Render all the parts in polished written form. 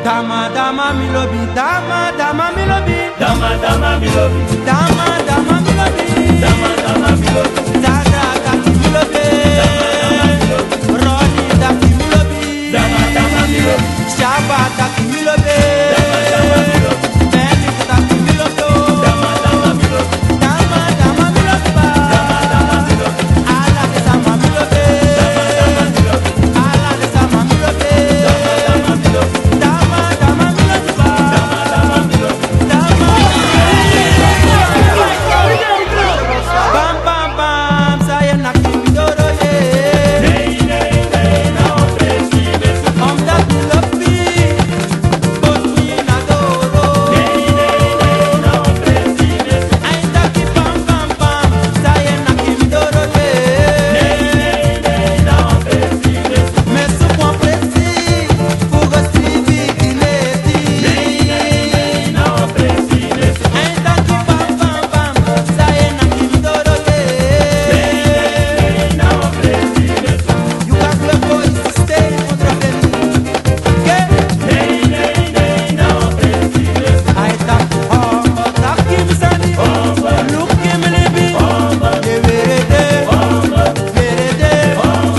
Dama dama milobi, dama dama milobi, Dama dama milobi, dama dama milobi, dama dama milobi, dada daki milobi, dama dama milobi, Roni daki milobi, dama dama milobi, Shaba daki milobi, dama dama milobi, Benik daki milobi, dama dama milobi, dama dama milobi ba, dama dama milobi, ala de sama milobi, dama dama milobi, ala de sama milobi, dama dama milobi, dama dama milobi ba, dama dama milobi. dama. Bam bam bam, saya nak midoro ye. Nei nei nei na opresi besu. Om da milobi, bosui na doro. Nei nei nei na opresi besu. Ai daki bam bam bam, saya nak midoro ye. Nei nei nei na opresi besu. Mesu com presi, fuga strivi dineti. Nei nei nei na opresi besu. Ai daki bam bam bam, saya nak midoro ye. Nei nei na opresi besu. You got the voice to stay Ondrofeni. Yeah. Nei nei nei na opresi besu. I tak Hombel tak kim sani. Hombel. Look kim libi. Hombel. Ye verede. Hombel. Verede.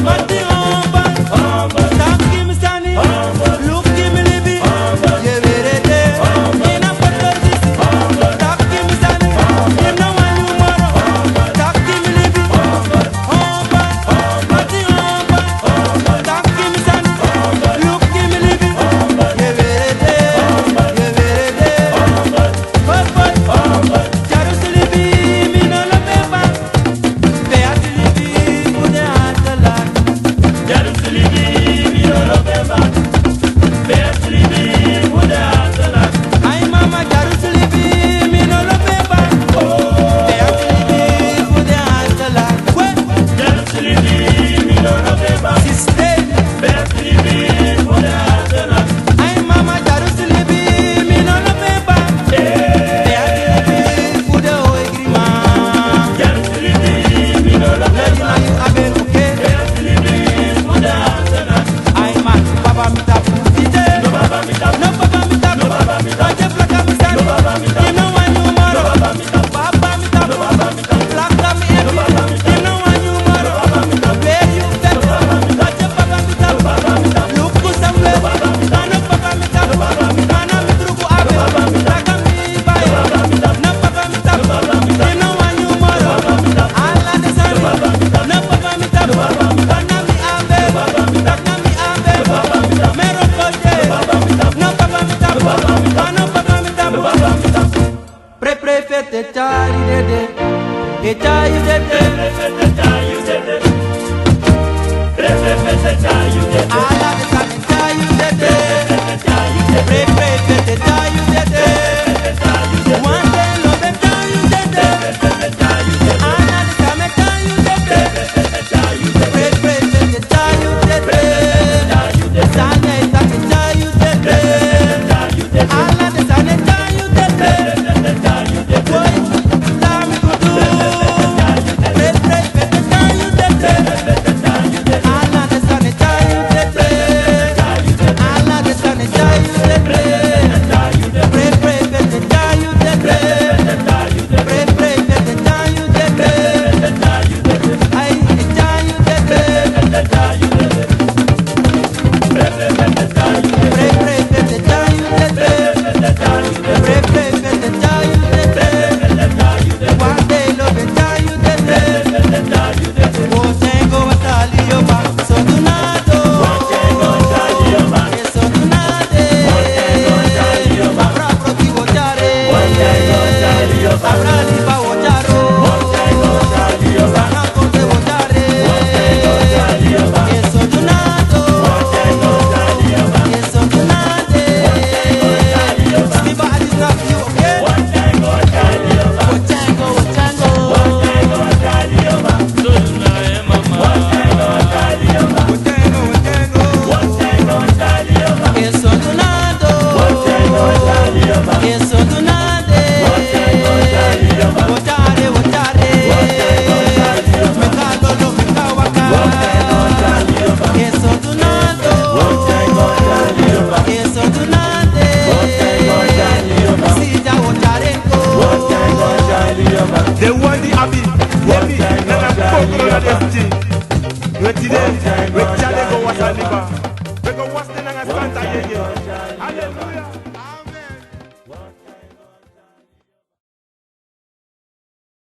Mati Hombel. Hombel. Tak kim sani. Hombel. Look kim libi. Hombel. Ye verede. Hombel. Ina patardisi. Hombel. Tak kim sani. Ina wanyu moro. Tak kim libi. Hombel. Mati Hombel. Tak kim sani. Look kim libi. Ye verede. Ye verede. Boy boy. Jaruslibi mino lo beba. Beatlibi kude atala. Jaruslibi mirolo beba. Beatlibi muda atala. Ay mama Jaruslibi mino lo beba. Beatlibi kude atala. Kwe Jaruslibi mirolo beba. siste. Beatlibi muda atala. Ay mama Jaruslibi mino lo beba. Beatlibi kude oegrima. Jaruslibi mirolo Lady beba. na you abel okay. Beatlibi muda atala. Ay man baba mi tapu dite. No baba mi tap. No baba mi tapu. No baba mi tapu. Oje plaka mi sani. No baba mi tapu. You know when you moro. No baba mi tapu. Baba mi tapu. No baba mi tapu. Plaka mi ebi. No baba mi tapu. You know when you moro. No baba mi tapu. Where you get. No baba mi tapu. Oje baba mi tapu. No baba mi tapu. Look who somewhere. No baba mi tapu. Ano baba mi tapu. No baba mi tapu. Mana mi truku abe. No baba mi tapu. Plaka mi bae. No baba mi tapu. No baba mi tapu. No baba mi tapu. You know when you moro. No baba mi tapu. Alla de sani. No baba mi tapu. No baba mi tapu. No baba mi tapu. Bana mi abe. No baba mi tapu. Bana mi abe. No baba mi tapu. Mero kote. No baba mi tapu. No baba mi tapu. No baba mi tapu. Bana baba mi tapu. No baba mi tapu. Pre pre fete chari dede. E chayu dede. Ala de sani chayu dede. Pre pre fete chayu dede. Wande lo de chayu dede. Ala de sani chayu dede. Pre pre fete chayu dede. Sane sani chayu dede. Ala de sani chayu dede. Boy, dami kudu. Pre pre fete chayu dede. Ala de sani chayu dede. Ala de sani chayu dede. With Charlie go was a liver.